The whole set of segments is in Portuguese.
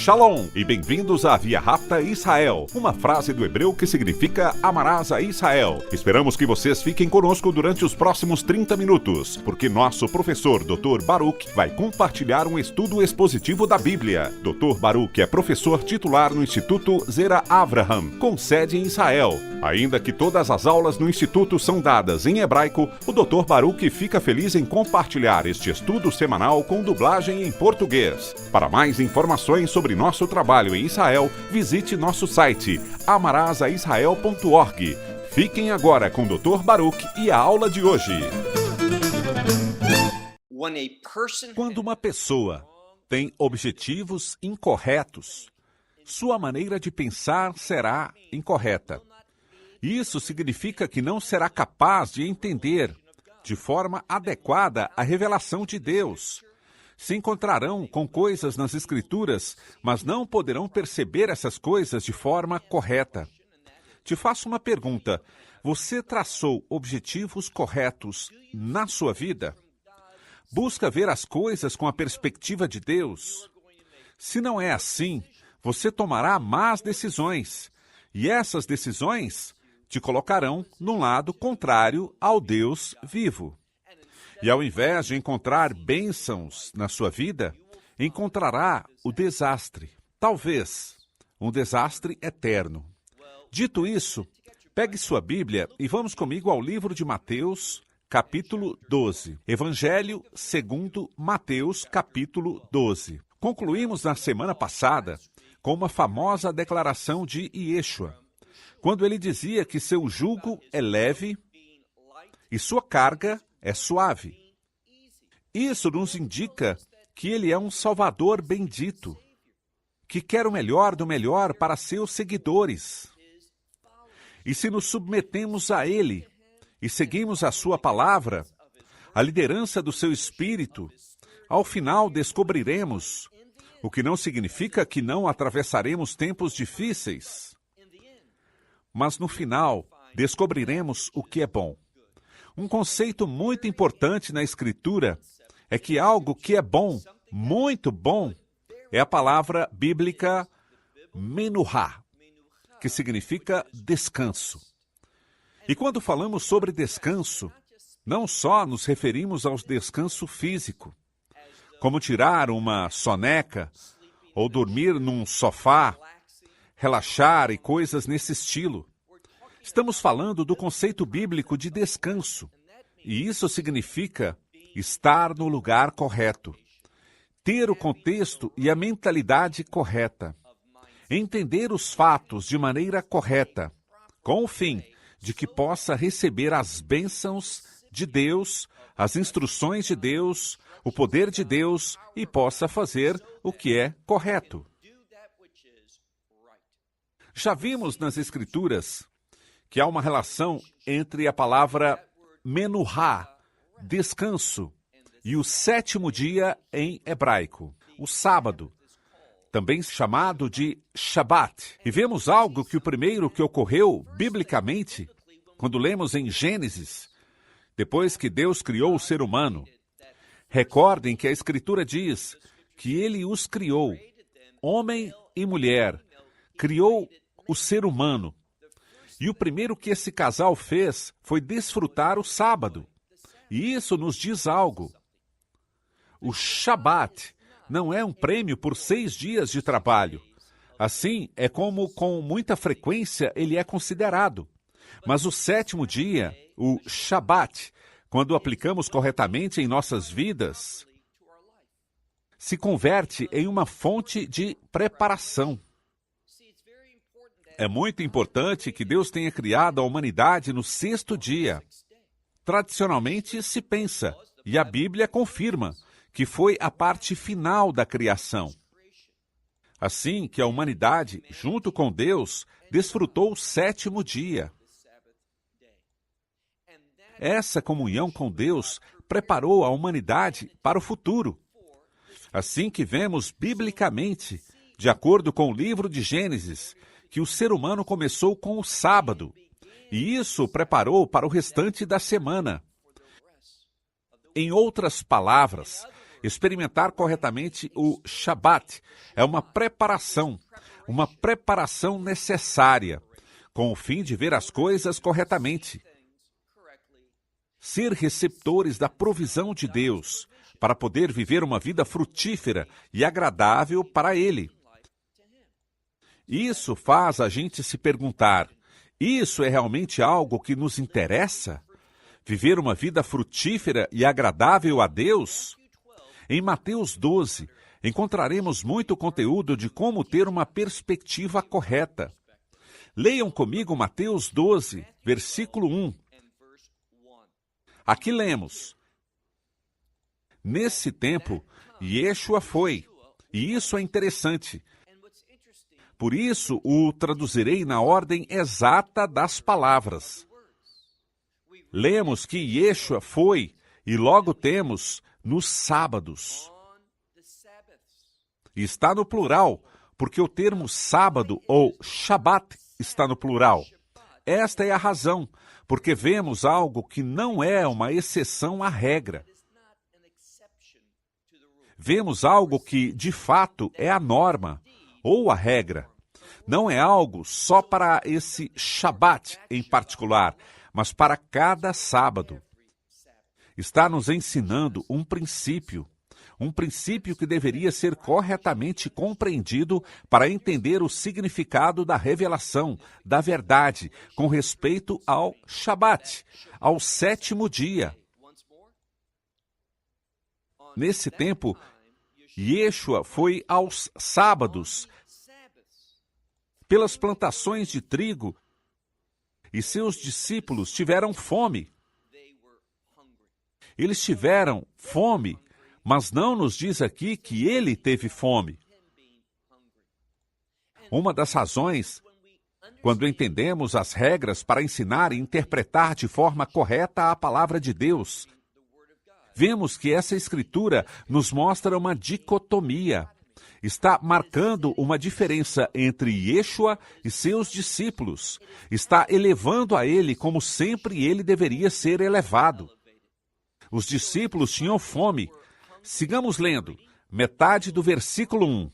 Shalom e bem-vindos a Via Rapta Israel, uma frase do hebreu que significa amarás a Israel. Esperamos que vocês fiquem conosco durante os próximos 30 minutos, porque nosso professor Dr. Baruch vai compartilhar um estudo expositivo da Bíblia. Dr. Baruch é professor titular no Instituto Zera Avraham, com sede em Israel. Ainda que todas as aulas no Instituto são dadas em hebraico, o Dr. Baruch fica feliz em compartilhar este estudo semanal com dublagem em português. Para mais informações sobre nosso trabalho em Israel, visite nosso site amarasaisrael.org. Fiquem agora com o Dr. Baruch e a aula de hoje. Quando uma pessoa tem objetivos incorretos, sua maneira de pensar será incorreta. Isso significa que não será capaz de entender de forma adequada a revelação de Deus. Se encontrarão com coisas nas Escrituras, mas não poderão perceber essas coisas de forma correta. Te faço uma pergunta: você traçou objetivos corretos na sua vida? Busca ver as coisas com a perspectiva de Deus? Se não é assim, você tomará más decisões, e essas decisões te colocarão no lado contrário ao Deus vivo. E ao invés de encontrar bênçãos na sua vida, encontrará o desastre. Talvez um desastre eterno. Dito isso, pegue sua Bíblia e vamos comigo ao livro de Mateus, capítulo 12. Evangelho segundo Mateus, capítulo 12. Concluímos na semana passada com uma famosa declaração de Yeshua, quando ele dizia que seu jugo é leve e sua carga é suave. Isso nos indica que ele é um Salvador bendito, que quer o melhor do melhor para seus seguidores. E se nos submetemos a ele e seguimos a sua palavra, a liderança do seu Espírito, ao final descobriremos, o que não significa que não atravessaremos tempos difíceis, mas no final descobriremos o que é bom. Um conceito muito importante na Escritura é que algo que é bom, muito bom, é a palavra bíblica menuhá, que significa descanso. E quando falamos sobre descanso, não só nos referimos ao descanso físico, como tirar uma soneca ou dormir num sofá, relaxar e coisas nesse estilo. Estamos falando do conceito bíblico de descanso, e isso significa estar no lugar correto, ter o contexto e a mentalidade correta, entender os fatos de maneira correta, com o fim de que possa receber as bênçãos de Deus, as instruções de Deus, o poder de Deus e possa fazer o que é correto. Já vimos nas Escrituras que há uma relação entre a palavra menuhá, descanso, e o sétimo dia em hebraico, o sábado, também chamado de Shabat. E vemos algo que o primeiro que ocorreu biblicamente, quando lemos em Gênesis, depois que Deus criou o ser humano. Recordem que a Escritura diz que ele os criou, homem e mulher, criou o ser humano. E o primeiro que esse casal fez foi desfrutar o sábado. E isso nos diz algo. O Shabat não é um prêmio por 6 dias de trabalho. Assim, é como com muita frequência ele é considerado. Mas o sétimo dia, o Shabat, quando aplicamos corretamente em nossas vidas, se converte em uma fonte de preparação. É muito importante que Deus tenha criado a humanidade no 6º dia. Tradicionalmente se pensa, e a Bíblia confirma, que foi a parte final da criação. Assim que a humanidade, junto com Deus, desfrutou o 7º dia. Essa comunhão com Deus preparou a humanidade para o futuro. Assim que vemos biblicamente, de acordo com o livro de Gênesis, que o ser humano começou com o sábado, e isso o preparou para o restante da semana. Em outras palavras, Experimentar corretamente o Shabat é uma preparação necessária, com o fim de ver as coisas corretamente. Ser receptores da provisão de Deus, para poder viver uma vida frutífera e agradável para Ele. Isso faz a gente se perguntar, isso é realmente algo que nos interessa? Viver uma vida frutífera e agradável a Deus? Em Mateus 12, encontraremos muito conteúdo de como ter uma perspectiva correta. Leiam comigo Mateus 12, versículo 1. Aqui lemos: Nesse tempo, Yeshua foi, e isso é interessante. Por isso, o traduzirei na ordem exata das palavras. Lemos que Yeshua foi, e logo temos nos sábados. E está no plural, porque o termo sábado ou Shabat está no plural. Esta é a razão, porque vemos algo que não é uma exceção à regra. Vemos algo que, de fato, é a norma, ou a regra. Não é algo só para esse Shabat em particular, mas para cada sábado. Está nos ensinando um princípio que deveria ser corretamente compreendido para entender o significado da revelação, da verdade, com respeito ao Shabat, ao sétimo dia. Nesse tempo, Yeshua foi aos sábados, pelas plantações de trigo, e seus discípulos tiveram fome. Eles tiveram fome, mas não nos diz aqui que ele teve fome. Uma das razões, quando entendemos as regras para ensinar e interpretar de forma correta a palavra de Deus, vemos que essa escritura nos mostra uma dicotomia. Está marcando uma diferença entre Yeshua e seus discípulos. Está elevando a ele como sempre ele deveria ser elevado. Os discípulos tinham fome. Sigamos lendo, metade do versículo 1.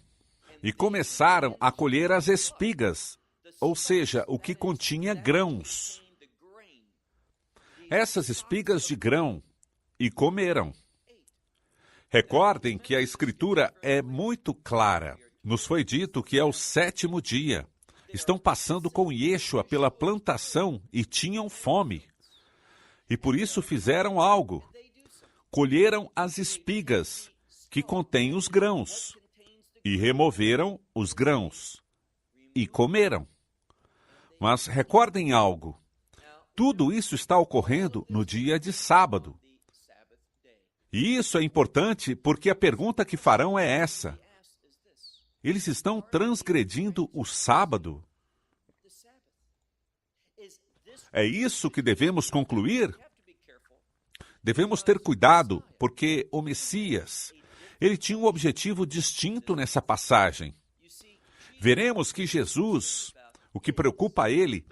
E começaram a colher as espigas, ou seja, o que continha grãos. Essas espigas de grão, e comeram. Recordem que a Escritura é muito clara. Nos foi dito que é o sétimo dia. Estão passando com Yeshua pela plantação e tinham fome. E por isso fizeram algo. Colheram as espigas, que contêm os grãos, e removeram os grãos, e comeram. Mas recordem algo. Tudo isso está ocorrendo no dia de sábado. E isso é importante porque a pergunta que farão é essa. Eles estão transgredindo o sábado? É isso que devemos concluir? Devemos ter cuidado, porque o Messias, ele tinha um objetivo distinto nessa passagem. Veremos que Jesus, o que preocupa a ele,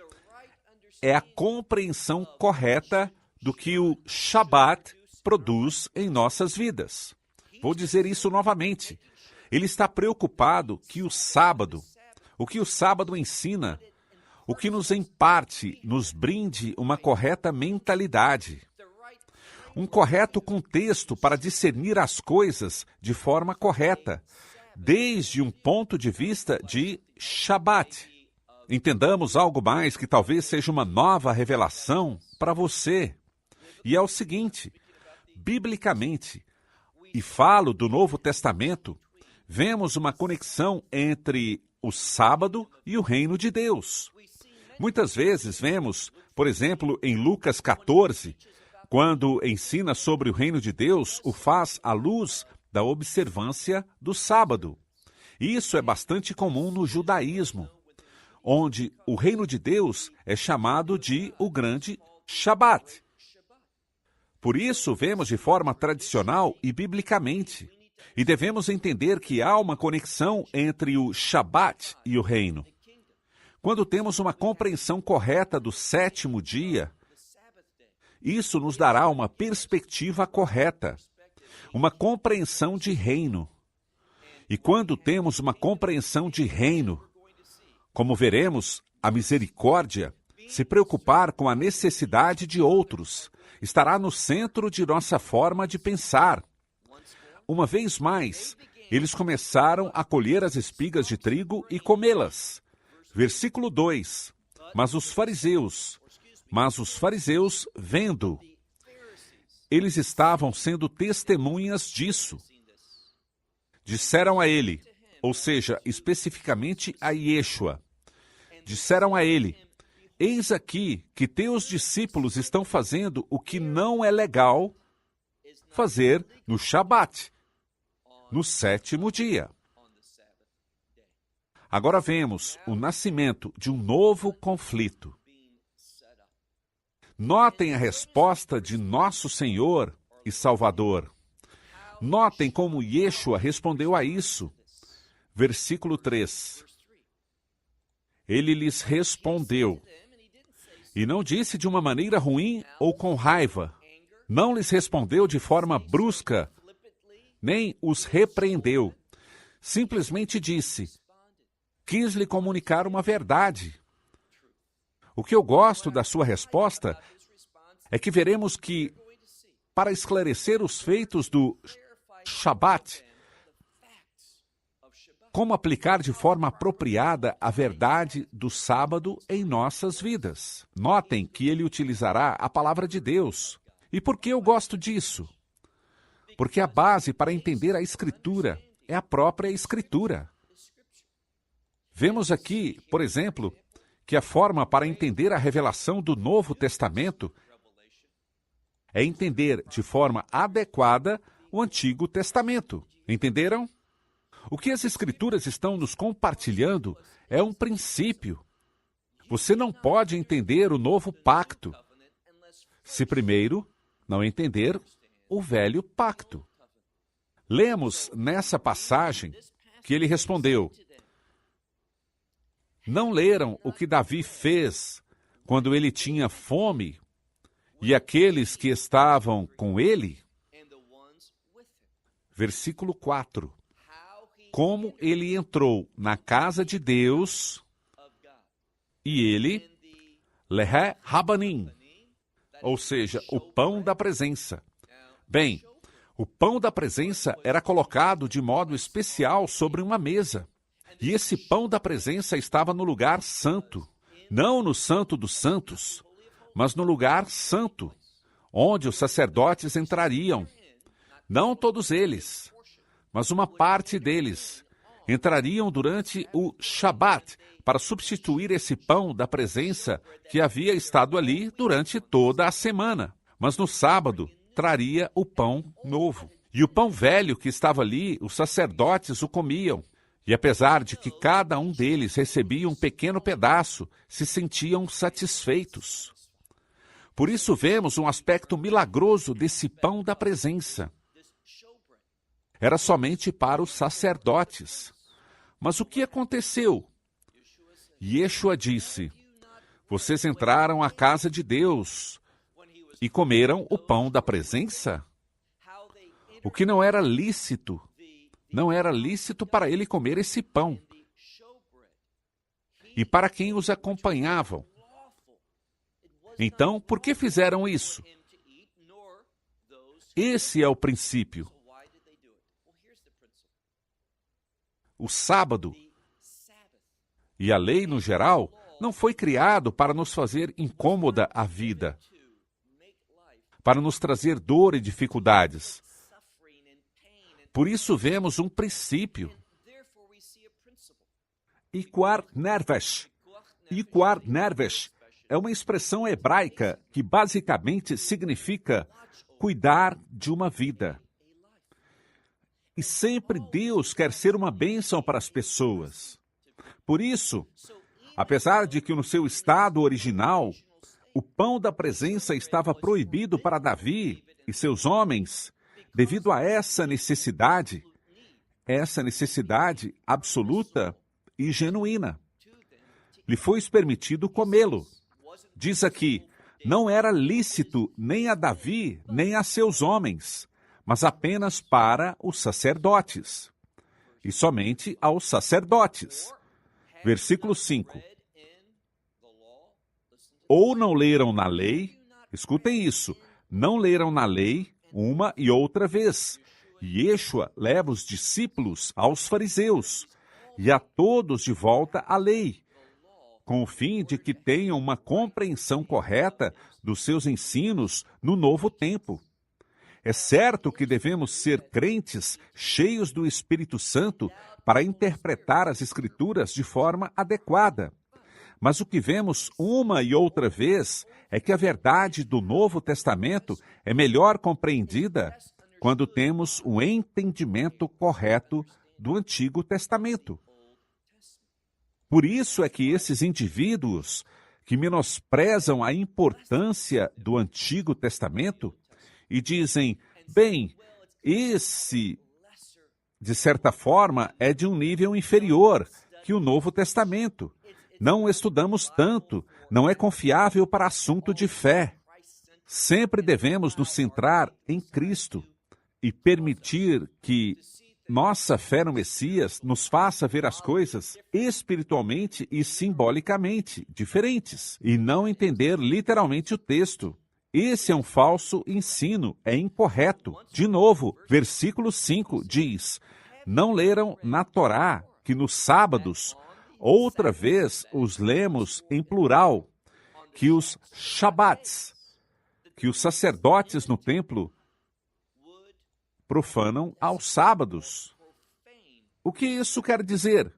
é a compreensão correta do que o Shabat produz em nossas vidas. Vou dizer isso novamente. Ele está preocupado que o sábado ensina, o que nos imparte, nos brinde uma correta mentalidade. Um correto contexto para discernir as coisas de forma correta, desde um ponto de vista de Shabat. Entendamos algo mais que talvez seja uma nova revelação para você. E é o seguinte, biblicamente, e falo do Novo Testamento, vemos uma conexão entre o sábado e o reino de Deus. Muitas vezes vemos, por exemplo, em Lucas 14, quando ensina sobre o reino de Deus, o faz à luz da observância do sábado. Isso é bastante comum no judaísmo, onde o reino de Deus é chamado de o grande Shabat. Por isso, vemos de forma tradicional e biblicamente. E devemos entender que há uma conexão entre o Shabat e o reino. Quando temos uma compreensão correta do sétimo dia, isso nos dará uma perspectiva correta. uma compreensão de reino. E quando temos uma compreensão de reino, como veremos, a misericórdia, se preocupar com a necessidade de outros, estará no centro de nossa forma de pensar. Uma vez mais, eles começaram a colher as espigas de trigo e comê-las. Versículo 2. Mas os fariseus, vendo, eles estavam sendo testemunhas disso. Disseram a ele, ou seja, especificamente a Yeshua, disseram a ele: eis aqui que teus discípulos estão fazendo o que não é legal fazer no Shabat, no 7º dia. Agora vemos o nascimento de um novo conflito. Notem a resposta de nosso Senhor e Salvador. Notem como Yeshua respondeu a isso. Versículo 3. Ele lhes respondeu, e não disse de uma maneira ruim ou com raiva. Não lhes respondeu de forma brusca, nem os repreendeu. Simplesmente disse, quis lhe comunicar uma verdade. O que eu gosto da sua resposta é que veremos que, para esclarecer os feitos do Shabat, como aplicar de forma apropriada a verdade do sábado em nossas vidas. Notem que ele utilizará a palavra de Deus. E por que eu gosto disso? Porque a base para entender a Escritura é a própria Escritura. Vemos aqui, por exemplo, que a forma para entender a revelação do Novo Testamento é entender de forma adequada o Antigo Testamento. Entenderam? O que as Escrituras estão nos compartilhando é um princípio. Você não pode entender o Novo Pacto se primeiro não entender o Velho Pacto. Lemos nessa passagem que ele respondeu: não leram o que Davi fez quando ele tinha fome e aqueles que estavam com ele? Versículo 4. Como ele entrou na casa de Deus e ele, Lehe Rabanim, ou seja, o pão da presença. Bem, o pão da presença era colocado de modo especial sobre uma mesa. E esse pão da presença estava no lugar santo, não no Santo dos Santos, mas no lugar santo, onde os sacerdotes entrariam. Não todos eles, mas uma parte deles entrariam durante o Shabat para substituir esse pão da presença que havia estado ali durante toda a semana. Mas no sábado traria o pão novo. E o pão velho que estava ali, os sacerdotes o comiam. E apesar de que cada um deles recebia um pequeno pedaço, se sentiam satisfeitos. Por isso vemos um aspecto milagroso desse pão da presença. Era somente para os sacerdotes. Mas o que aconteceu? Yeshua disse, vocês entraram à casa de Deus e comeram o pão da presença? O que não era lícito para ele comer esse pão. E para quem os acompanhavam. Então, por que fizeram isso? Esse é o princípio. O sábado e a lei no geral não foi criado para nos fazer incômoda a vida, para nos trazer dor e dificuldades. Por isso vemos um princípio. Iquar nervesh. Iquar nervesh é uma expressão hebraica que basicamente significa cuidar de uma vida. E sempre Deus quer ser uma bênção para as pessoas. Por isso, apesar de que no seu estado original, o pão da presença estava proibido para Davi e seus homens, devido a essa necessidade absoluta e genuína, lhe foi permitido comê-lo. Diz aqui, não era lícito nem a Davi, nem a seus homens, mas apenas para os sacerdotes, e somente aos sacerdotes. Versículo 5. Ou não leram na lei, escutem isso, não leram na lei uma e outra vez. E Yeshua leva os discípulos aos fariseus e a todos de volta à lei, com o fim de que tenham uma compreensão correta dos seus ensinos no novo tempo. É certo que devemos ser crentes cheios do Espírito Santo para interpretar as Escrituras de forma adequada. Mas o que vemos uma e outra vez é que a verdade do Novo Testamento é melhor compreendida quando temos um entendimento correto do Antigo Testamento. Por isso é que esses indivíduos que menosprezam a importância do Antigo Testamento e dizem, bem, esse, de certa forma, é de um nível inferior que o Novo Testamento. Não estudamos tanto, não é confiável para assunto de fé. Sempre devemos nos centrar em Cristo e permitir que nossa fé no Messias nos faça ver as coisas espiritualmente e simbolicamente diferentes, e não entender literalmente o texto. Esse é um falso ensino, é incorreto. De novo, versículo 5 diz, não leram na Torá que nos sábados, outra vez os lemos em plural, que os Shabats, que os sacerdotes no templo profanam aos sábados. O que isso quer dizer?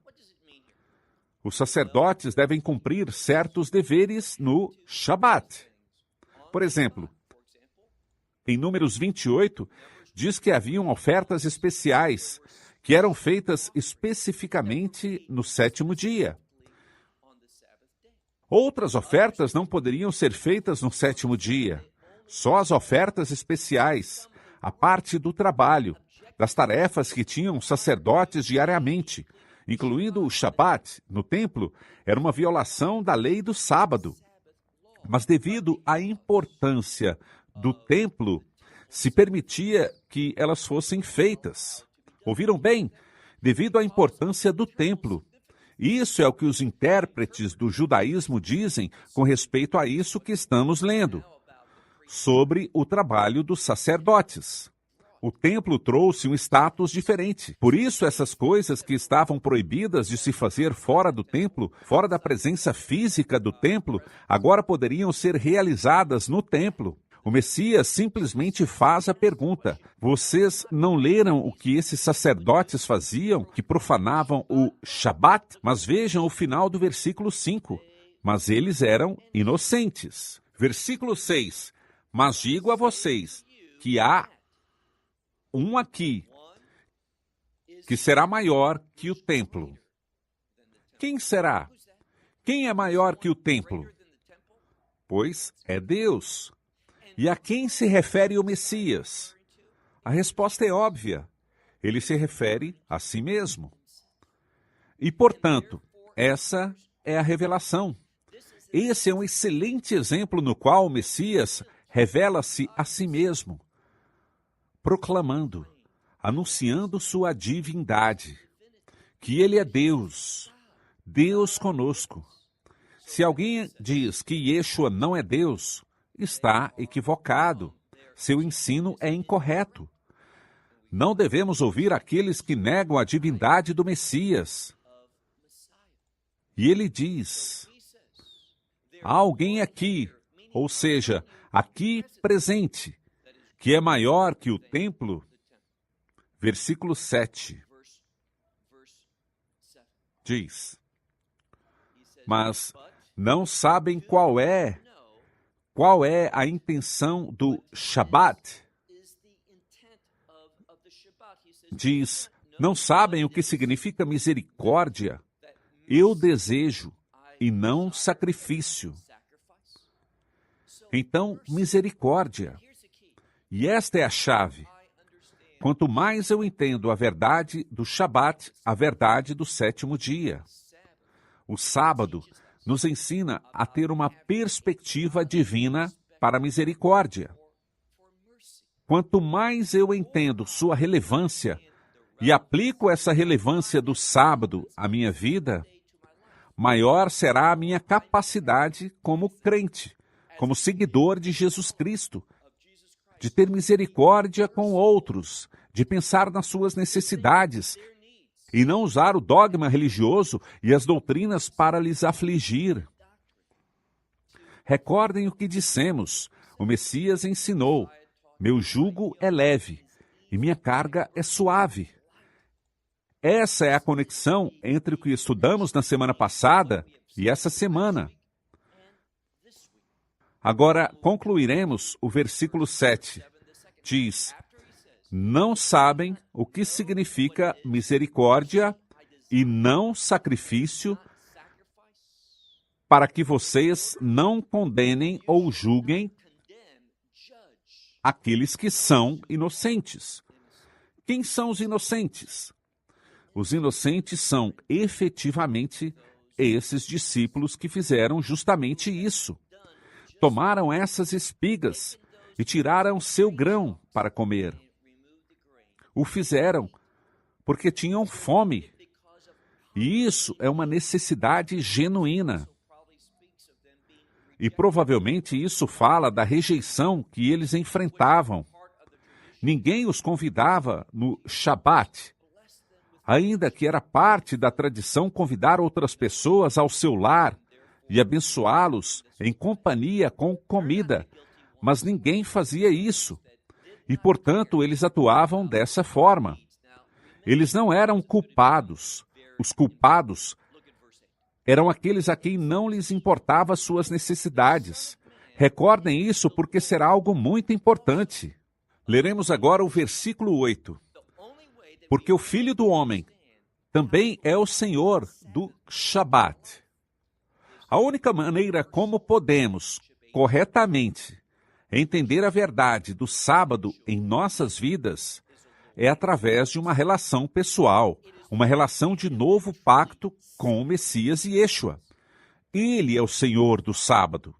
Os sacerdotes devem cumprir certos deveres no Shabat. Por exemplo, em Números 28, diz que haviam ofertas especiais que eram feitas especificamente no 7º dia. Outras ofertas não poderiam ser feitas no 7º dia. Só as ofertas especiais, a parte do trabalho, das tarefas que tinham sacerdotes diariamente, incluindo o Shabat no templo, era uma violação da lei do sábado. Mas devido à importância do templo, se permitia que elas fossem feitas. Ouviram bem? Devido à importância do templo. Isso é o que os intérpretes do judaísmo dizem com respeito a isso que estamos lendo, sobre o trabalho dos sacerdotes. O templo trouxe um status diferente. Por isso, essas coisas que estavam proibidas de se fazer fora do templo, fora da presença física do templo, agora poderiam ser realizadas no templo. O Messias simplesmente faz a pergunta: vocês não leram o que esses sacerdotes faziam, que profanavam o Shabat? Mas vejam o final do versículo 5. Mas eles eram inocentes. Versículo 6. Mas digo a vocês que há um aqui que será maior que o templo. Quem será? Quem é maior que o templo? Pois é Deus. E a quem se refere o Messias? A resposta é óbvia. Ele se refere a si mesmo. E, portanto, essa é a revelação. Esse é um excelente exemplo no qual o Messias revela-se a si mesmo, proclamando, anunciando sua divindade, que ele é Deus, Deus conosco. Se alguém diz que Yeshua não é Deus, está equivocado. Seu ensino é incorreto. Não devemos ouvir aqueles que negam a divindade do Messias. E ele diz, há alguém aqui, ou seja, aqui presente, que é maior que o templo. Versículo 7 diz, mas não sabem qual é a intenção do Shabat. Diz, não sabem o que significa misericórdia. Eu desejo e não sacrifício. Então, misericórdia. E esta é a chave. Quanto mais eu entendo a verdade do Shabat, a verdade do 7º dia. O sábado nos ensina a ter uma perspectiva divina para a misericórdia. quanto mais eu entendo sua relevância e aplico essa relevância do sábado à minha vida, maior será a minha capacidade como crente, como seguidor de Jesus Cristo, de ter misericórdia com outros, de pensar nas suas necessidades e não usar o dogma religioso e as doutrinas para lhes afligir. Recordem o que dissemos. O Messias ensinou: meu jugo é leve e minha carga é suave. Essa é a conexão entre o que estudamos na semana passada e essa semana. Agora, concluiremos o versículo 7. Diz: não sabem o que significa misericórdia e não sacrifício, para que vocês não condenem ou julguem aqueles que são inocentes. Quem são os inocentes? Os inocentes são efetivamente esses discípulos que fizeram justamente isso. Tomaram essas espigas e tiraram seu grão para comer. O fizeram porque tinham fome. E isso é uma necessidade genuína. E provavelmente isso fala da rejeição que eles enfrentavam. Ninguém os convidava no Shabat, ainda que era parte da tradição convidar outras pessoas ao seu lar e abençoá-los em companhia com comida, mas ninguém fazia isso. E, portanto, eles atuavam dessa forma. Eles não eram culpados. Os culpados eram aqueles a quem não lhes importava suas necessidades. Recordem isso porque será algo muito importante. Leremos agora o versículo 8. Porque o Filho do Homem também é o Senhor do Shabat. A única maneira como podemos, corretamente, entender a verdade do sábado em nossas vidas é através de uma relação pessoal, uma relação de novo pacto com o Messias e Yeshua. Ele é o Senhor do sábado.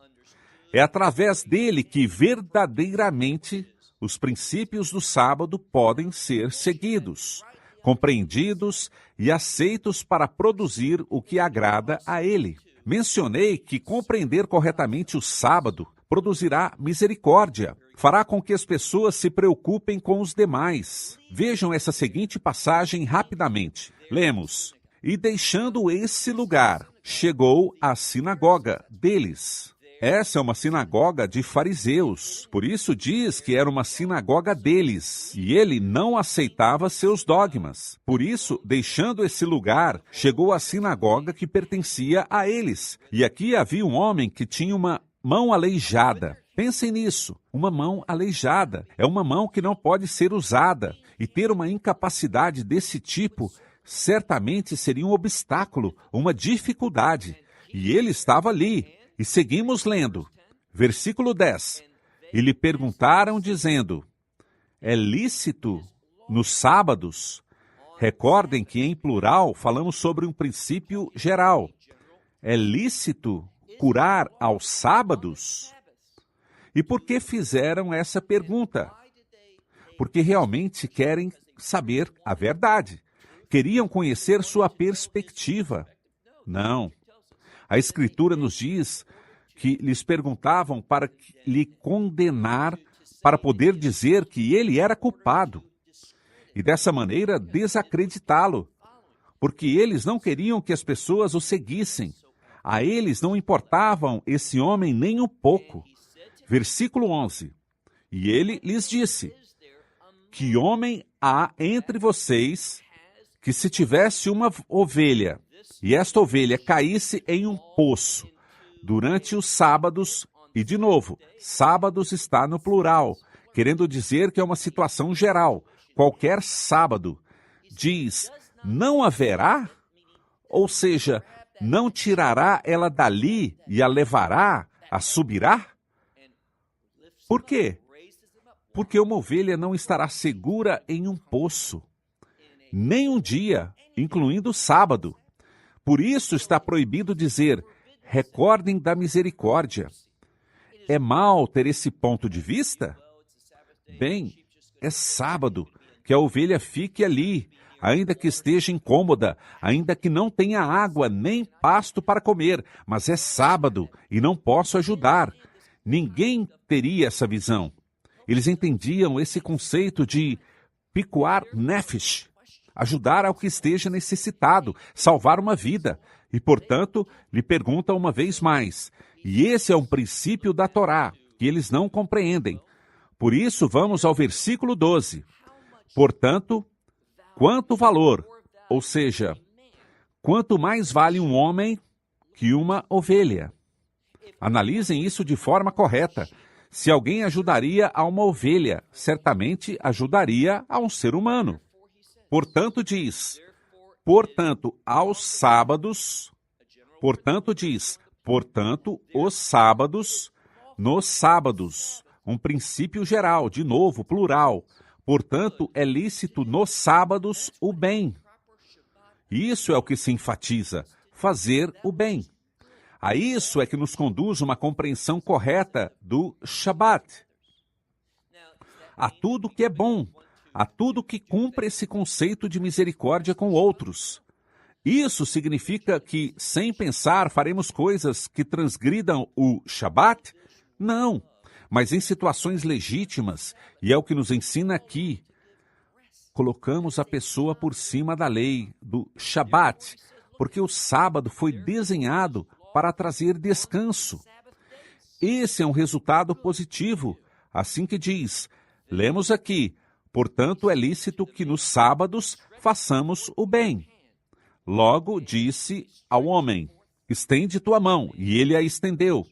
É através dele que verdadeiramente os princípios do sábado podem ser seguidos, compreendidos e aceitos para produzir o que agrada a ele. Mencionei que compreender corretamente o sábado produzirá misericórdia, fará com que as pessoas se preocupem com os demais. Vejam essa seguinte passagem rapidamente. Lemos: e deixando esse lugar, chegou à sinagoga deles. Essa é uma sinagoga de fariseus, por isso diz que era uma sinagoga deles, e ele não aceitava seus dogmas. Por isso, deixando esse lugar, chegou à sinagoga que pertencia a eles. E aqui havia um homem que tinha uma mão aleijada. Pensem nisso, uma mão aleijada. É uma mão que não pode ser usada, e ter uma incapacidade desse tipo certamente seria um obstáculo, uma dificuldade. E ele estava ali. E seguimos lendo. Versículo 10. E lhe perguntaram, dizendo: é lícito nos sábados? Recordem que em plural falamos sobre um princípio geral. É lícito curar aos sábados? E por que fizeram essa pergunta? Porque realmente querem saber a verdade. Queriam conhecer sua perspectiva. Não. A Escritura nos diz que lhes perguntavam para lhe condenar, para poder dizer que ele era culpado. E dessa maneira desacreditá-lo, porque eles não queriam que as pessoas o seguissem. A eles não importavam esse homem nem um pouco. Versículo 11. E ele lhes disse: que homem há entre vocês que, se tivesse uma ovelha, e esta ovelha caísse em um poço durante os sábados, e de novo, sábados está no plural, querendo dizer que é uma situação geral, qualquer sábado, diz, não haverá? Ou seja, não tirará ela dali e a levará, a subirá? Por quê? Porque uma ovelha não estará segura em um poço, nem um dia, incluindo o sábado. Por isso está proibido dizer, recordem da misericórdia. É mal ter esse ponto de vista? Bem, é sábado, que a ovelha fique ali, ainda que esteja incômoda, ainda que não tenha água nem pasto para comer, mas é sábado e não posso ajudar. Ninguém teria essa visão. Eles entendiam esse conceito de pikuar nefesh, ajudar ao que esteja necessitado, salvar uma vida. E, portanto, lhe perguntam uma vez mais. E esse é um princípio da Torá, que eles não compreendem. Por isso, vamos ao versículo 12. Portanto, quanto valor, ou seja, quanto mais vale um homem que uma ovelha? Analisem isso de forma correta. Se alguém ajudaria a uma ovelha, certamente ajudaria a um ser humano. Portanto, diz, portanto, aos sábados, portanto, diz, portanto, os sábados, nos sábados, um princípio geral, de novo, plural. Portanto, é lícito nos sábados o bem. Isso é o que se enfatiza, fazer o bem. A isso é que nos conduz uma compreensão correta do Shabat. A tudo que é bom, a tudo que cumpre esse conceito de misericórdia com outros. Isso significa que, sem pensar, faremos coisas que transgridam o Shabat? Não, mas em situações legítimas, e é o que nos ensina aqui. Colocamos a pessoa por cima da lei, do Shabat, porque o sábado foi desenhado para trazer descanso. Esse é um resultado positivo, assim que diz, lemos aqui, portanto é lícito que nos sábados façamos o bem. Logo disse ao homem, estende tua mão, e ele a estendeu.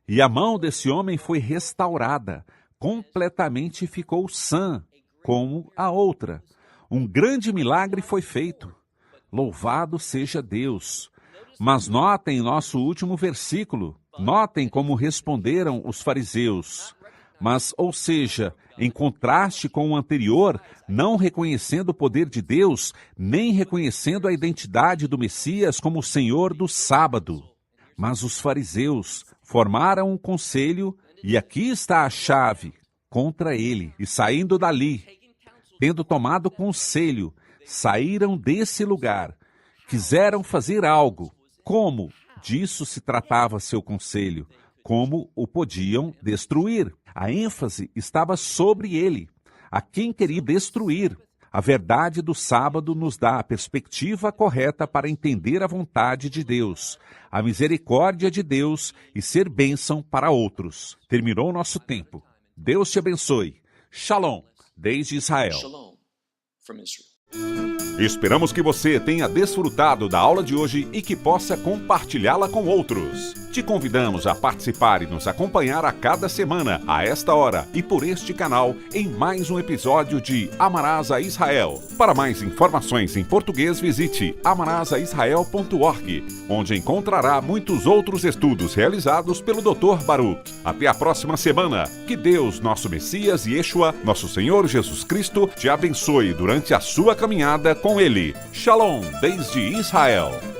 E a mão desse homem foi restaurada, completamente ficou sã, como a outra. Um grande milagre foi feito. Louvado seja Deus! Mas notem nosso último versículo, notem como responderam os fariseus. Mas, ou seja, em contraste com o anterior, não reconhecendo o poder de Deus, nem reconhecendo a identidade do Messias como o Senhor do sábado. Mas os fariseus formaram um conselho, e aqui está a chave, contra ele. E saindo dali, tendo tomado conselho, saíram desse lugar, quiseram fazer algo. Como? Disso se tratava seu conselho. Como o podiam destruir. A ênfase estava sobre ele, a quem queria destruir. A verdade do sábado nos dá a perspectiva correta para entender a vontade de Deus, a misericórdia de Deus e ser bênção para outros. Terminou o nosso tempo. Deus te abençoe. Shalom, desde Israel. Shalom from Israel. Esperamos que você tenha desfrutado da aula de hoje e que possa compartilhá-la com outros. Te convidamos a participar e nos acompanhar a cada semana, a esta hora e por este canal, em mais um episódio de Amarás a Israel. Para mais informações em português, visite amarasaisrael.org, onde encontrará muitos outros estudos realizados pelo Dr. Baruch. Até a próxima semana. Que Deus, nosso Messias e Yeshua, nosso Senhor Jesus Cristo, te abençoe durante a sua caminhada com Ele. Shalom, desde Israel.